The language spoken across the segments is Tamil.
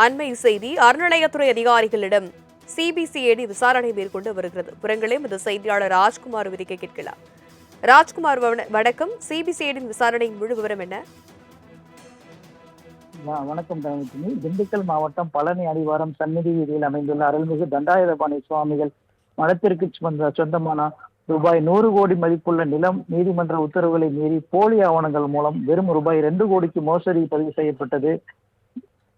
அண்மை செய்தி அறநிலையத்துறை அதிகாரிகளிடம் சிபிசிஐடி விசாரணை மேற்கொண்டு வருகிறது. புறங்களே இந்த செய்தியாளர் ராஜ்குமார் விதிக்க கேட்கலாம். ராஜ்குமார் வணக்கம். சிபிசிஐடியின் விசாரணையின் முழு விவரம் என்ன? வணக்கம் தனலட்சுமி. திண்டுக்கல் மாவட்டம் பழனி அடிவாரம் சந்நிதி வீதியில் அமைந்துள்ள அருள்மிகு தண்டாயுதபாணி சுவாமிகள் மடத்திற்கு சொந்தமான ரூபாய் 100 கோடி மதிப்புள்ள நிலம் நீதிமன்ற உத்தரவுகளை மீறி போலி ஆவணங்கள் மூலம் வெறும் ரூபாய் 2 கோடிக்கு மோசடி பதிவு செய்யப்பட்டது.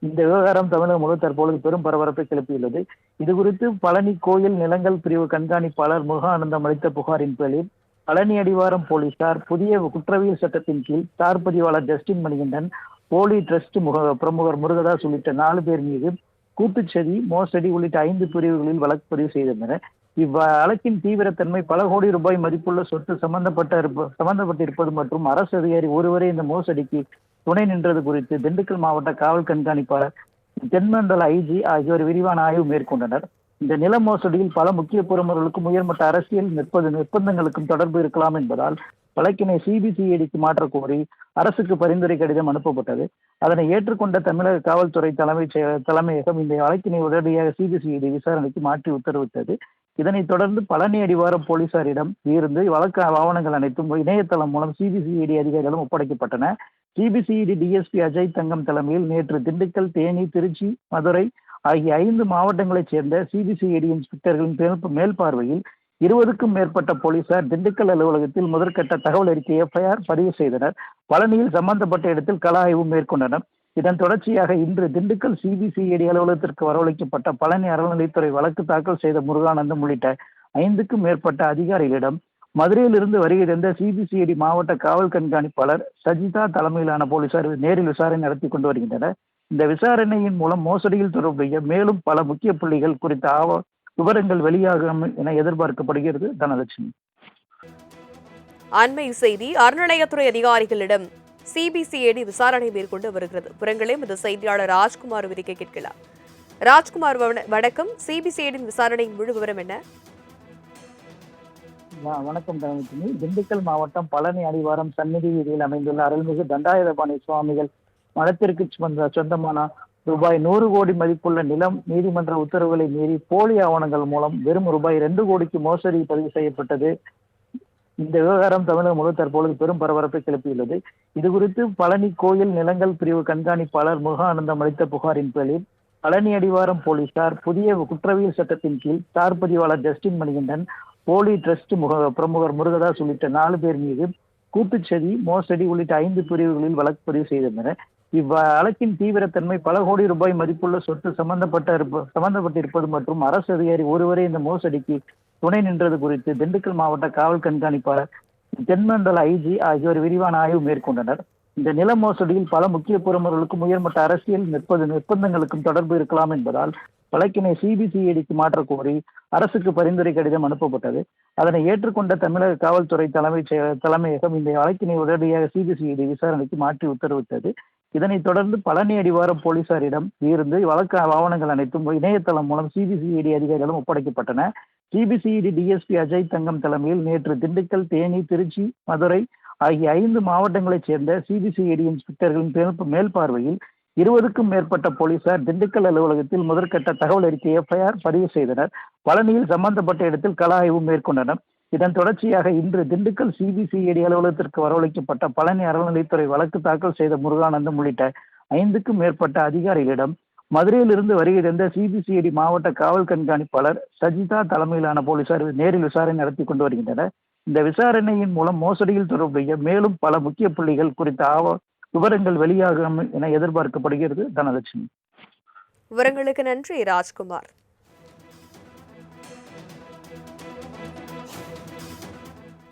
இந்த விவகாரம் தமிழகம் முழு தற்பொழுது பெரும் பரபரப்பை கிளப்பியுள்ளது. இது குறித்து பழனி கோயில் நிலங்கள் பிரிவு கண்காணிப்பாளர் முருகானந்தம் அளித்த புகாரின் பேரில் பழனி அடிவாரம் போலீசார் புதிய குற்றவியல் சட்டத்தின் கீழ் சார் பதிவாளர் ஜஸ்டின் மணிகண்டன், போலி டிரஸ்ட் பிரமுகர் முருகதாஸ் உள்ளிட்ட 4 பேர் மீது கூட்டுச்சதி, மோசடி உள்ளிட்ட 5 பிரிவுகளில் வழக்கு பதிவு செய்திருந்தனர். இவ்வழக்கின் தீவிரத்தன்மை பல கோடி ரூபாய் மதிப்புள்ள சொத்து சம்பந்தப்பட்டிருப்பது மற்றும் அரசு அதிகாரி ஒருவரே இந்த மோசடிக்கு துணை நின்றது குறித்து திண்டுக்கல் மாவட்ட காவல் கண்காணிப்பாளர், தென்மண்டல ஐஜி ஆகியோர் விரிவான ஆய்வு மேற்கொண்டனர். இந்த நில மோசடியில் பல முக்கிய பிரமுகர்களுக்கும் உயர்மட்ட அரசியல் நிர்பந்தங்களுக்கும் தொடர்பு இருக்கலாம் என்பதால் வழக்கினை சிபிசிஐடிக்கு மாற்ற கோரி அரசுக்கு பரிந்துரை கடிதம் அனுப்பப்பட்டது. அதனை ஏற்றுக்கொண்ட தமிழக காவல்துறை தலைமையகம் இந்த வழக்கினை உடனடியாக சிபிசிஐடி விசாரணைக்கு மாற்றி உத்தரவிட்டது. இதனைத் தொடர்ந்து பழனி அடிவாரம் போலீசாரிடம் இருந்து வழக்கு ஆவணங்கள் அனைத்தும் இணையதளம் மூலம் சிபிசிஐடி அதிகாரிகளும் ஒப்படைக்கப்பட்டன. சிபிசிஐடி டிஎஸ்பி அஜய் தங்கம் தலைமையில் நேற்று திண்டுக்கல், தேனி, திருச்சி, மதுரை ஆகிய 5 மாவட்டங்களைச் சேர்ந்த சிபிசிஐடி இன்ஸ்பெக்டர்களின் மேல்பார்வையில் 20க்கும் மேற்பட்ட போலீசார் திண்டுக்கல் அலுவலகத்தில் முதற்கட்ட தகவல் அறிக்கை எஃப்ஐஆர் பதிவு செய்தனர். பழனியில் சம்பந்தப்பட்ட இடத்தில் கள ஆய்வு மேற்கொண்டனர். இதன் தொடர்ச்சியாக இன்று திண்டுக்கல் சிபிசிஐடி அலுவலகத்திற்கு வரவழைக்கப்பட்ட பழனி அறநிலைத்துறை வழக்கு தாக்கல் செய்த முருகானந்தம் உள்ளிட்ட 5க்கும் மேற்பட்ட அதிகாரிகளிடம் மதுரையிலிருந்து வருகை தந்த சிபிசிஐடி மாவட்ட காவல் கண்காணிப்பாளர் சஜிதா தலைமையிலான போலீசார் நேரில் விசாரணை நடத்தி கொண்டு வருகின்றனர். இந்த விசாரணையின் மூலம் மோசடியில் தொடர்புடைய மேலும் பல முக்கிய புள்ளிகள் குறித்த விவரங்கள் வெளியாகும் என எதிர்பார்க்கப்படுகிறது. தனலட்சுமி. அண்மை செய்தி அறநிலையத்துறை அதிகாரிகளிடம் சிபிசிஐடி விசாரணை மேற்கொண்டு வருகிறது. புறங்களே இந்த செய்தியாளர் ராஜ்குமார் விதிக்க கேட்கலாம். ராஜ்குமார் வணக்கம். சிபிசிஐடியின் விசாரணையின் முழு விவரம் என்ன? வணக்கம் தனலட்சுமி. திண்டுக்கல் மாவட்டம் பழனி அடிவாரம் சந்நிதி வீதியில் அமைந்துள்ள அருள்மிகு தண்டாயுதபாணி சுவாமிகள் மடத்திற்கு சொந்தமான ரூபாய் 100 கோடி மதிப்புள்ள நிலம் நீதிமன்ற உத்தரவுகளை மீறி போலி ஆவணங்கள் மூலம் வெறும் ரூபாய் 2 கோடிக்கு மோசடி பதிவு செய்யப்பட்டது. இந்த விவகாரம் தமிழகம் முழு தற்பொழுது பெரும் பரபரப்பை கிளப்பியுள்ளது. இது குறித்து பழனி கோயில் நிலங்கள் பிரிவு கண்காணிப்பாளர் முருகானந்தம் அளித்த புகாரின் பேரில் பழனி அடிவாரம் போலீசார் புதிய குற்றவியல் சட்டத்தின் கீழ் சார் பதிவாளர் ஜஸ்டின் மணிகண்டன், போலி டிரஸ்ட் பிரமுகர் முருகதாஸ் உள்ளிட்ட 4 பேர் மீது கூட்டுச்சதி, மோசடி உள்ளிட்ட 5 பிரிவுகளில் வழக்கு பதிவு செய்திருந்தனர். இவ்வழக்கின் தீவிரத்தன்மை பல கோடி ரூபாய் மதிப்புள்ள சொத்து சம்பந்தப்பட்டிருப்பது மற்றும் அரசு அதிகாரி ஒருவரே இந்த மோசடிக்கு துணை நின்றது குறித்து திண்டுக்கல் மாவட்ட காவல் கண்காணிப்பாளர், தென்மண்டல ஐஜி ஆகியோர் விரிவான ஆய்வு மேற்கொண்டனர். இந்த நில மோசடியில் பல முக்கிய பிரமுகர்களுக்கும் உயர்மட்ட அரசியல் நிர்பந்தங்களுக்கும் தொடர்பு இருக்கலாம் என்பதால் வழக்கினை சிபிசிஐடிக்கு மாற்ற கோரி அரசுக்கு பரிந்துரை கடிதம் அனுப்பப்பட்டது. அதனை ஏற்றுக்கொண்ட தமிழக காவல்துறை தலைமையகம் இந்த வழக்கினை உடனடியாக சிபிசிஐடி விசாரணைக்கு மாற்றி உத்தரவிட்டது. இதனைத் தொடர்ந்து பழனி அடிவாரம் போலீசாரிடம் இருந்து வழக்கு ஆவணங்கள் அனைத்தும் இணையதளம் மூலம் சிபிசிஐடி அதிகாரிகளும் ஒப்படைக்கப்பட்டன. சிபிசிஐடி டிஎஸ்பி அஜய் தங்கம் தலைமையில் நேற்று திண்டுக்கல், தேனி, திருச்சி, மதுரை ஆகிய 5 மாவட்டங்களைச் சேர்ந்த சிபிசிஐடி இன்ஸ்பெக்டர்களின் மேல்பார்வையில் 20க்கும் மேற்பட்ட போலீசார் திண்டுக்கல் அலுவலகத்தில் முதற்கட்ட தகவல் அறிக்கை எஃப்ஐஆர் பதிவு செய்தனர். பழனியில் சம்பந்தப்பட்ட இடத்தில் கள ஆய்வு மேற்கொண்டனர். இதன் தொடர்ச்சியாக இன்று திண்டுக்கல் சிபிசிஐடி அலுவலகத்திற்கு வரவழைக்கப்பட்ட பழனி அறநிலைத்துறை வழக்கு தாக்கல் செய்த முருகானந்தம் உள்ளிட்ட 5க்கும் மேற்பட்ட அதிகாரிகளிடம் மதுரையிலிருந்து வருகை தந்த சிபிசிஐடி மாவட்ட காவல் கண்காணிப்பாளர் சஜிதா தலைமையிலான போலீசார் நேரில் விசாரணை நடத்தி கொண்டு வருகின்றனர். இந்த விசாரணையின் மூலம் மோசடியில் தொடர்புடைய மேலும் பல முக்கிய புள்ளிகள் குறித்த விவரங்கள் வெளியாகும் என எதிர்பார்க்கப்படுகிறது. தனலட்சுமி. விவரங்களுக்கு நன்றி ராஜ்குமார்.